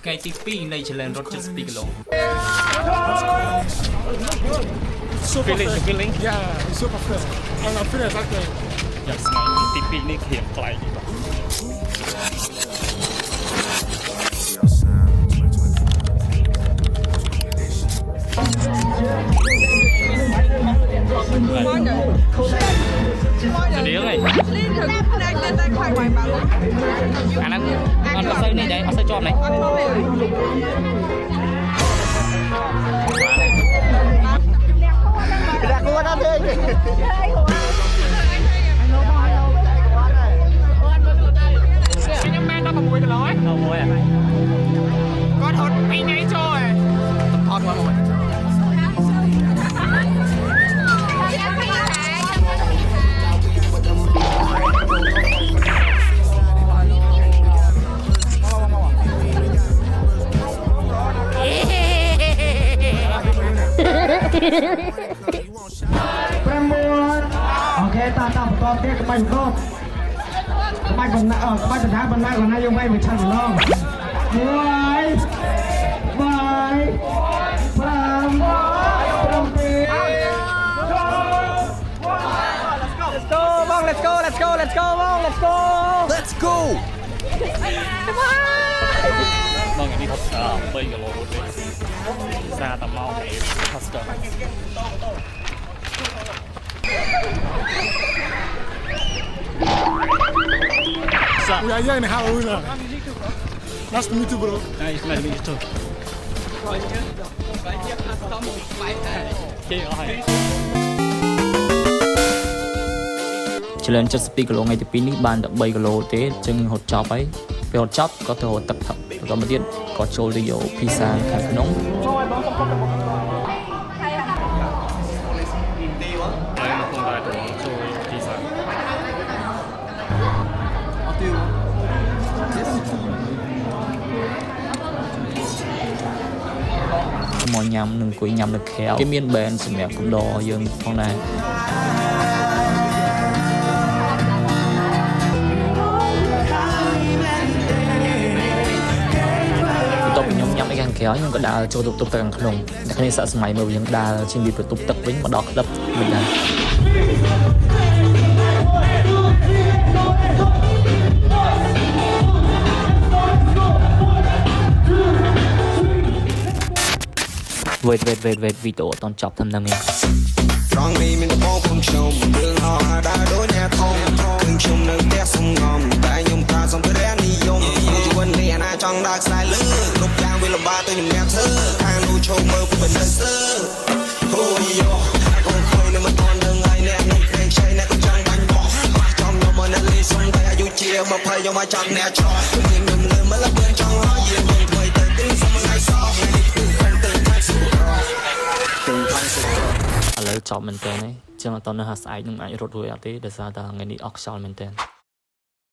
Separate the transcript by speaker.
Speaker 1: ថ្ងៃទី2នៃ challenge រត់72គីឡូ
Speaker 2: feeling
Speaker 3: Yeah, it's super fresh. And I'm feeling exactly.
Speaker 2: យ៉ាងស្ងប់ទី2នេះរៀងថ្លៃនេះបាទ
Speaker 1: ទៅរៀងហើយអាហ្នឹងអត់សូវនេះដែរអត់សូវជាប់នេះ
Speaker 4: ដាក់គួរណាស់ទេ
Speaker 3: ខ្ញុំបាន16គីឡូហើយ
Speaker 1: ដល់មួយ
Speaker 3: គាត់ហត់2ថ្ងៃចូលហើយថតមកមួយ
Speaker 4: អូខេតាបន្តទៀតក្បាច់បន្តក្បាច់បណ្ណាក្បាច់បណ្ណាគាត់ណាយើងវាយមួយឆាន់ម្ដង1 2 5 6 Let's go បង Let's go បង
Speaker 5: Let's go
Speaker 2: បងនេះថប់3គីឡូទេសារតែមកឯថប់ស្ទើរ
Speaker 3: We are here in Halloween. Nice to meet you, bro.
Speaker 2: Nice to meet you too គេអស់ហើយ
Speaker 1: challenge 72គីឡូថ្ងៃទី2នេះបានតែ3គីឡូទេអញ្ចឹងរត់ចប់ហើយពេលរត់ចប់ក៏ទៅរត់ទឹកថឹកបន្តមកទៀតក៏ចូលទៅយកភីសាខាងក្នុង
Speaker 2: ហើយមកក្នុងដែរទៅជួយទីសា
Speaker 1: មកញ៉ាំនឹងអង្គុយញ៉ាំនៅខែគេមាន band សម្រាប់កំដរយើងផងដែរខ្ញុំញ៉ាំអីខាងក្រៅខ្ញុំក៏ដើរចូលទប់ទឹកខាងក្នុងតែគ្នាសាក់សម័យមើលយើងដើរជិះពីបន្ទប់ទឹកវិញមកដល់ក្លឹបវិញដែរវេតវីដេអូអត់តន់ចប់តាមហ្នឹងឯង
Speaker 5: ត្រង់នេះមានបងខ្ញុំរឿងអស់ដើរដូចអ្នកធំខ្ញុំនៅផ្ទះសំងំតែខ្ញុំប្រើសម្ភារៈនិយមជីវិតនេះអាណាចង់ដើរខ្សែលើគ្រប់យ៉ាងវាលំបាកទៅខ្ញុំអ្នកធ្វើខាងនោះឈោមើលពីនៅស្ទើអូយោកូនខុយនៅមិនតន់ដឹងហើយអ្នកនឹងក្រែងខ្ចីអ្នកក៏ចង់បាញ់បោះបាក់ចំខ្ញុំមកអ្នកលីសុំតែអាយុជា20ខ្ញុំមកចាំអ្នកឆ្លោះខ្ញុំលើមកលឿនចង់ហើយយើងថ្មីទៅទីសុំថ្ងៃសោះនេះគឺខ្ញុំទៅខាងសុខ
Speaker 1: ឥឡូវចប់មែនតើចឹងអត់តនៅហាស្អែកនឹងអាចរត់រួចអត់ទេដោយសារតែថ្ងៃនេះអស់ខ្យល់មែនតើ